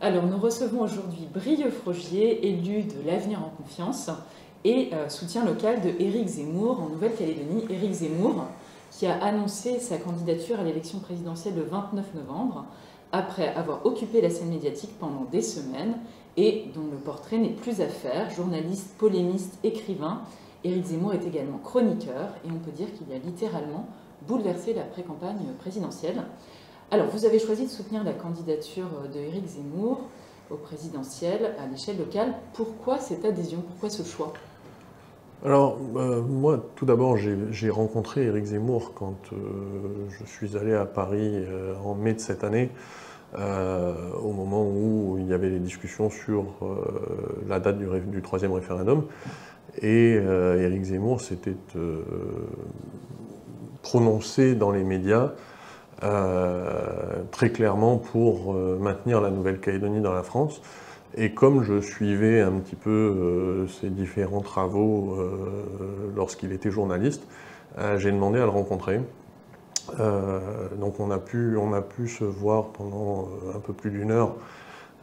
Alors, nous recevons aujourd'hui Brieux Frogier, élu de l'Avenir en Confiance et soutien local de Éric Zemmour en Nouvelle-Calédonie. Éric Zemmour, qui a annoncé sa candidature à l'élection présidentielle le 29 novembre, après avoir occupé la scène médiatique pendant des semaines et dont le portrait n'est plus à faire. Journaliste, polémiste, écrivain, Éric Zemmour est également chroniqueur et on peut dire qu'il a littéralement bouleversé la pré-campagne présidentielle. Alors, vous avez choisi de soutenir la candidature de Éric Zemmour au présidentiel à l'échelle locale. Pourquoi cette adhésion? Pourquoi ce choix? Alors, moi, tout d'abord, j'ai rencontré Éric Zemmour quand je suis allé à Paris en mai de cette année, au moment où il y avait les discussions sur la date du troisième référendum. Et Éric Zemmour s'était prononcé dans les médias très clairement pour maintenir la Nouvelle-Calédonie dans la France. Et comme je suivais un petit peu ses différents travaux lorsqu'il était journaliste, j'ai demandé à le rencontrer. Donc on a pu se voir pendant un peu plus d'une heure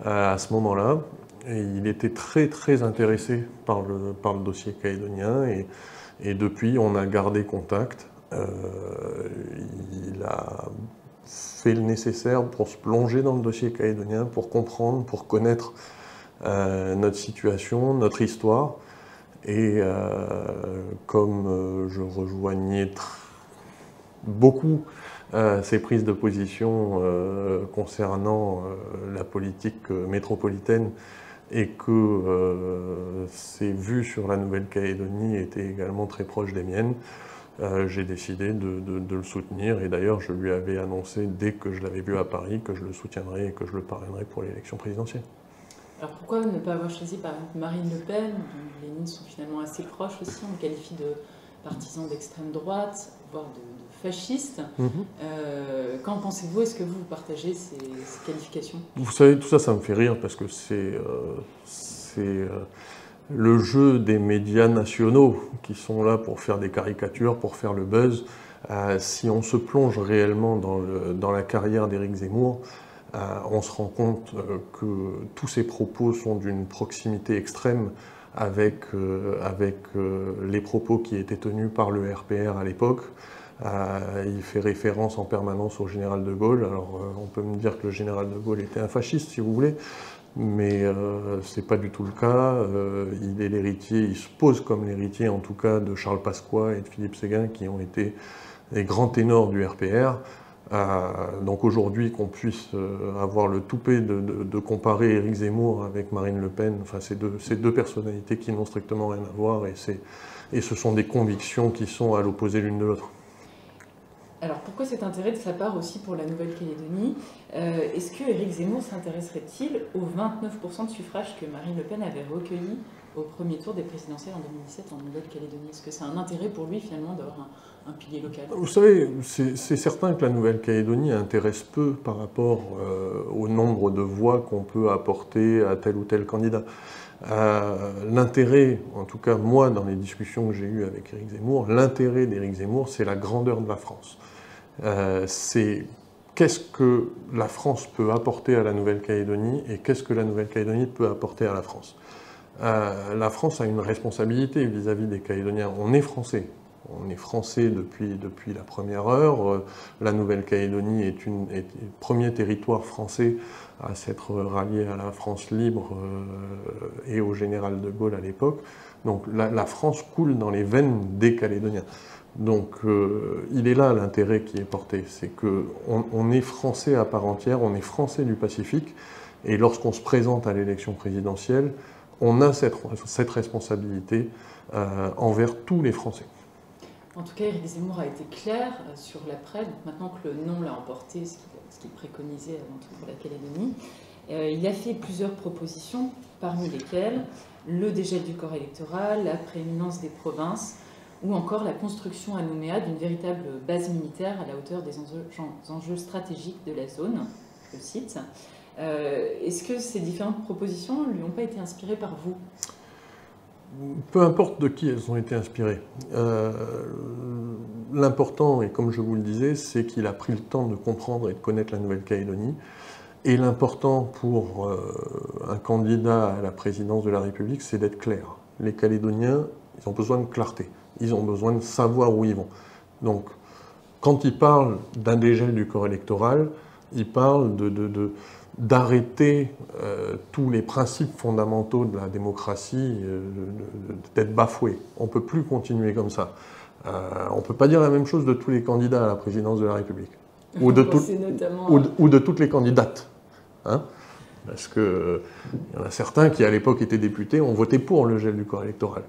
à ce moment-là. Et il était très très intéressé par le dossier calédonien et depuis on a gardé contact. Il a fait le nécessaire pour se plonger dans le dossier calédonien, pour comprendre, pour connaître notre situation, notre histoire. Et comme je rejoignais beaucoup ses prises de position concernant la politique métropolitaine et que ses vues sur la Nouvelle-Calédonie étaient également très proches des miennes, j'ai décidé de le soutenir et d'ailleurs je lui avais annoncé dès que je l'avais vu à Paris que je le soutiendrais et que je le parrainerais pour l'élection présidentielle. Alors, pourquoi ne pas avoir choisi par exemple Marine Le Pen, dont les lignes sont finalement assez proches aussi, on le qualifie de partisan d'extrême droite, voire de fasciste. Qu'en pensez-vous? Est-ce que vous partagez ces qualifications? Vous savez, tout ça, ça me fait rire parce que c'est le jeu des médias nationaux qui sont là pour faire des caricatures, pour faire le buzz. Si on se plonge réellement dans la carrière d'Éric Zemmour, on se rend compte que tous ses propos sont d'une proximité extrême avec les propos qui étaient tenus par le RPR à l'époque. Il fait référence en permanence au général de Gaulle. Alors on peut me dire que le général de Gaulle était un fasciste si vous voulez, mais c'est pas du tout le cas. Il est l'héritier, il se pose comme l'héritier en tout cas de Charles Pasqua et de Philippe Séguin qui ont été les grands ténors du RPR. Donc aujourd'hui qu'on puisse avoir le toupet de comparer Éric Zemmour avec Marine Le Pen, enfin c'est deux personnalités qui n'ont strictement rien à voir et ce sont des convictions qui sont à l'opposé l'une de l'autre. Alors pourquoi cet intérêt de sa part aussi pour la Nouvelle-Calédonie? Est-ce que Éric Zemmour s'intéresserait-il aux 29% de suffrages que Marine Le Pen avait recueillis au premier tour des présidentielles en 2017 en Nouvelle-Calédonie? Est-ce que c'est un intérêt pour lui finalement d'avoir un pilier local? Vous savez, c'est certain que la Nouvelle-Calédonie intéresse peu par rapport au nombre de voix qu'on peut apporter à tel ou tel candidat. L'intérêt, en tout cas moi dans les discussions que j'ai eues avec Éric Zemmour, l'intérêt d'Éric Zemmour c'est la grandeur de la France. C'est qu'est-ce que la France peut apporter à la Nouvelle-Calédonie et qu'est-ce que la Nouvelle-Calédonie peut apporter à la France. La France a une responsabilité vis-à-vis des Calédoniens. On est français. On est français depuis la première heure. La Nouvelle-Calédonie est le premier territoire français à s'être rallié à la France libre et au général de Gaulle à l'époque. Donc la France coule dans les veines des Calédoniens. Donc il est là l'intérêt qui est porté, c'est qu'on est français à part entière, on est français du Pacifique, et lorsqu'on se présente à l'élection présidentielle, on a cette responsabilité envers tous les Français. En tout cas, Éric Zemmour a été clair sur l'après, donc maintenant que le non l'a emporté, ce qu'il préconisait avant tout pour la Calédonie. Il a fait plusieurs propositions, parmi lesquelles le dégel du corps électoral, la prééminence des provinces, ou encore la construction à Nouméa d'une véritable base militaire à la hauteur des enjeux stratégiques de la zone, je cite. Est-ce que ces différentes propositions ne lui ont pas été inspirées par vous? Peu importe de qui elles ont été inspirées. L'important, et comme je vous le disais, c'est qu'il a pris le temps de comprendre et de connaître la Nouvelle-Calédonie. Et l'important pour un candidat à la présidence de la République, c'est d'être clair. Les Calédoniens, ils ont besoin de clarté. Ils ont besoin de savoir où ils vont. Donc, quand ils parlent d'un dégel du corps électoral, ils parlent d'arrêter tous les principes fondamentaux de la démocratie d'être bafoués. On ne peut plus continuer comme ça. On ne peut pas dire la même chose de tous les candidats à la présidence de la République. Ou de toutes les candidates. Hein, parce qu'il y en a certains qui, à l'époque, étaient députés, ont voté pour le gel du corps électoral.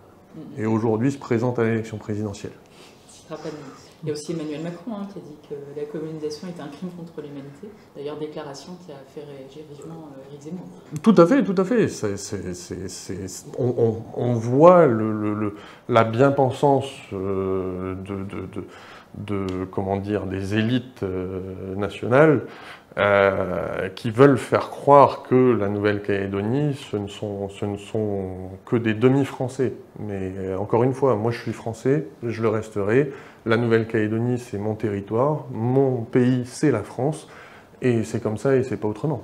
Et aujourd'hui se présentent à l'élection présidentielle. Il y a aussi Emmanuel Macron qui a dit que la communisation était un crime contre l'humanité. D'ailleurs, déclaration qui a fait réagir vivement Éric Zemmour. Tout à fait, tout à fait. On voit la bien-pensance comment dire, des élites nationales qui veulent faire croire que la Nouvelle-Calédonie, ce ne sont que des demi-français. Mais encore une fois, moi je suis français, je le resterai. La Nouvelle-Calédonie, c'est mon territoire, mon pays, c'est la France, et c'est comme ça et c'est pas autrement.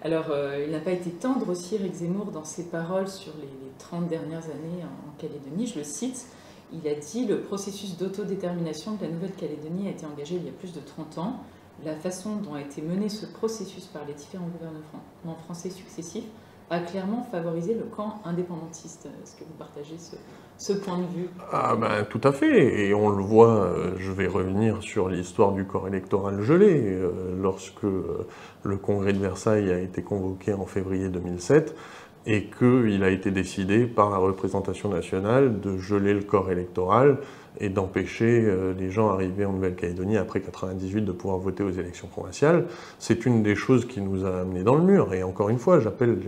Alors, il n'a pas été tendre aussi, Éric Zemmour, dans ses paroles sur les 30 dernières années en Calédonie. Je le cite, il a dit « Le processus d'autodétermination de la Nouvelle-Calédonie a été engagé il y a plus de 30 ans. La façon dont a été mené ce processus par les différents gouvernements français successifs a clairement favorisé le camp indépendantiste. » Est-ce que vous partagez ce point de vue? Ah ben, tout à fait, et on le voit, je vais revenir sur l'histoire du corps électoral gelé. Lorsque le congrès de Versailles a été convoqué en février 2007, et qu'il a été décidé par la représentation nationale de geler le corps électoral et d'empêcher les gens arrivés en Nouvelle-Calédonie après 1998 de pouvoir voter aux élections provinciales. C'est une des choses qui nous a amenés dans le mur. Et encore une fois, j'appelle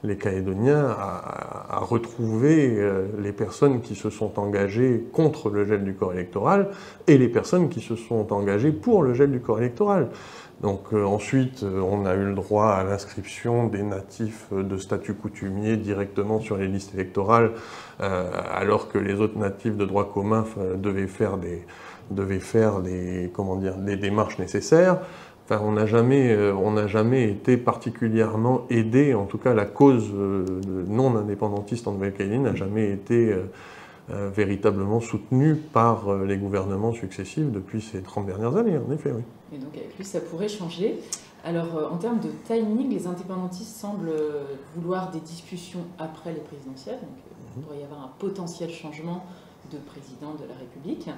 les Calédoniens à retrouver les personnes qui se sont engagées contre le gel du corps électoral et les personnes qui se sont engagées pour le gel du corps électoral. Donc ensuite, on a eu le droit à l'inscription des natifs de statut coutumier directement sur les listes électorales, alors que les autres natifs de droit commun devaient faire des démarches nécessaires. Enfin, on n'a jamais été particulièrement aidé, en tout cas la cause non indépendantiste en Nouvelle-Calédonie n'a jamais été véritablement soutenue par les gouvernements successifs depuis ces 30 dernières années, en effet, oui. Et donc avec lui, ça pourrait changer. Alors, en termes de timing, les indépendantistes semblent vouloir des discussions après les présidentielles. Donc, il pourrait y avoir un potentiel changement de président de la République.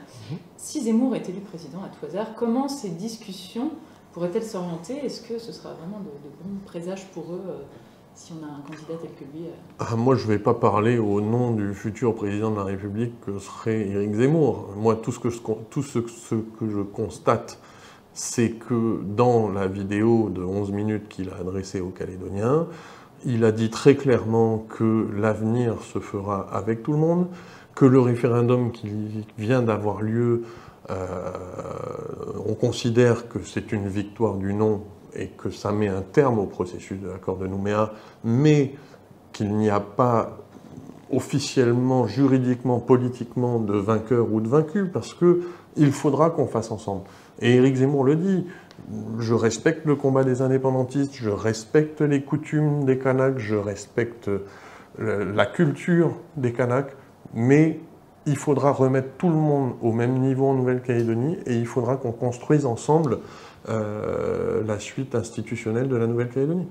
Si Zemmour est élu président à tout hasard, comment ces discussions pourraient-elles s'orienter? Est-ce que ce sera vraiment de bons présages pour eux si on a un candidat tel que lui? Moi, je ne vais pas parler au nom du futur président de la République que serait Éric Zemmour. Moi, tout ce que je constate, c'est que dans la vidéo de 11 minutes qu'il a adressée aux Calédoniens, il a dit très clairement que l'avenir se fera avec tout le monde, que le référendum qui vient d'avoir lieu, on considère que c'est une victoire du non et que ça met un terme au processus de l'accord de Nouméa, mais qu'il n'y a pas officiellement, juridiquement, politiquement de vainqueur ou de vaincu, parce qu'il faudra qu'on fasse ensemble. Et Éric Zemmour le dit, je respecte le combat des indépendantistes, je respecte les coutumes des Kanaks, je respecte la culture des Kanaks, mais il faudra remettre tout le monde au même niveau en Nouvelle-Calédonie et il faudra qu'on construise ensemble la suite institutionnelle de la Nouvelle-Calédonie.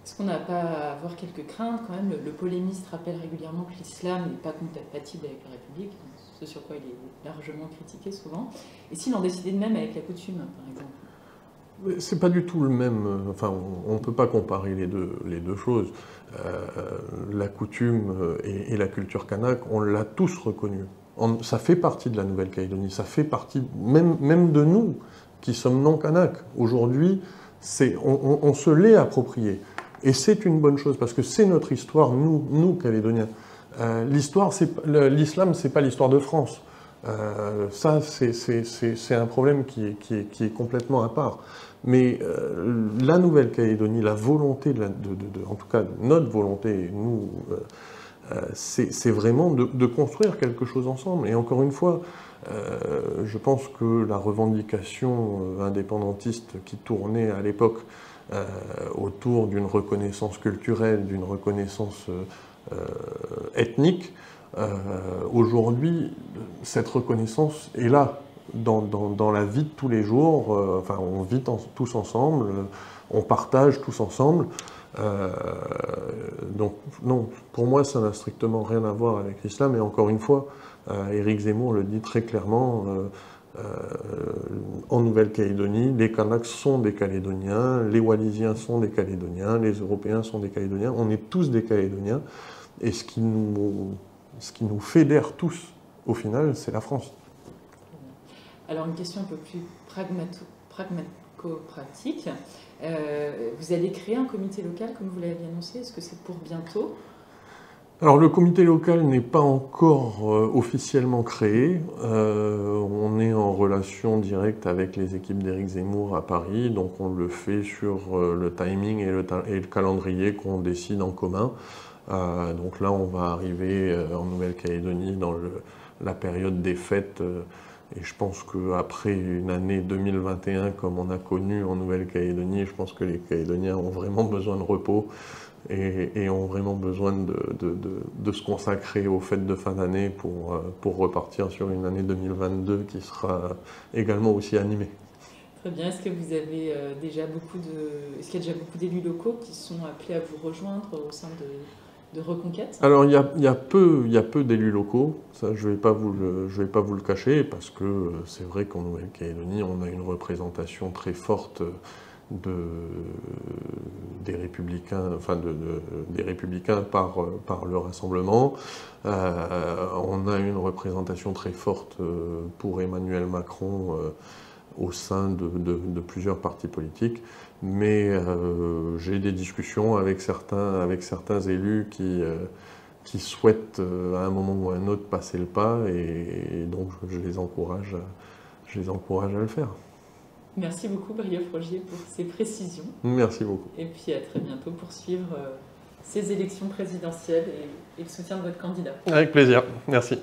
Est-ce qu'on n'a pas à avoir quelques craintes quand même? Le polémiste rappelle régulièrement que l'islam n'est pas compatible avec la République, ce sur quoi il est largement critiqué souvent. Et s'il en décidait de même avec la coutume, par exemple? C'est pas du tout le même. Enfin, on ne peut pas comparer les deux choses. La coutume et la culture kanak, on l'a tous reconnu. Ça fait partie de la Nouvelle-Calédonie, ça fait partie même de nous qui sommes non kanak. Aujourd'hui, on se l'est approprié. Et c'est une bonne chose, parce que c'est notre histoire, nous Calédoniens. L'islam, c'est pas l'histoire de France. Ça, c'est un problème qui est complètement à part. Mais la Nouvelle-Calédonie, la volonté, en tout cas notre volonté, nous, c'est vraiment de construire quelque chose ensemble. Et encore une fois, Je pense que la revendication indépendantiste qui tournait à l'époque autour d'une reconnaissance culturelle, d'une reconnaissance ethnique, aujourd'hui, cette reconnaissance est là, dans la vie de tous les jours. Enfin, on vit tous ensemble, on partage tous ensemble. Donc, non, pour moi, ça n'a strictement rien à voir avec l'islam. Et encore une fois, Éric Zemmour le dit très clairement, en Nouvelle-Calédonie, les Kanaks sont des Calédoniens, les Wallisiens sont des Calédoniens, les Européens sont des Calédoniens, on est tous des Calédoniens. Et ce qui nous fédère tous, au final, c'est la France. Alors une question un peu plus pragmatico-pratique. Vous allez créer un comité local, comme vous l'avez annoncé. Est-ce que c'est pour bientôt? Alors le comité local n'est pas encore officiellement créé. On est en relation directe avec les équipes d'Éric Zemmour à Paris, donc on le fait sur le timing et le calendrier qu'on décide en commun. Donc là, on va arriver en Nouvelle-Calédonie dans la période des fêtes. Et je pense qu'après une année 2021 comme on a connu en Nouvelle-Calédonie, je pense que les Calédoniens ont vraiment besoin de repos et ont vraiment besoin de se consacrer aux fêtes de fin d'année pour repartir sur une année 2022 qui sera également aussi animée. Très bien. Est-ce que vous avez est-ce qu'il y a déjà beaucoup d'élus locaux qui sont appelés à vous rejoindre au sein de Reconquête? Alors il y a peu d'élus locaux, ça je vais pas vous le cacher, parce que c'est vrai qu'en Nouvelle-Calédonie on a une représentation très forte des républicains, enfin des républicains par le Rassemblement. On a une représentation très forte pour Emmanuel Macron au sein de plusieurs partis politiques. Mais j'ai des discussions avec certains élus qui souhaitent à un moment ou à un autre passer le pas et donc je les encourage à le faire. Merci beaucoup Brieux Frogier pour ces précisions. Merci beaucoup. Et puis à très bientôt pour suivre ces élections présidentielles et le soutien de votre candidat. Avec plaisir, merci.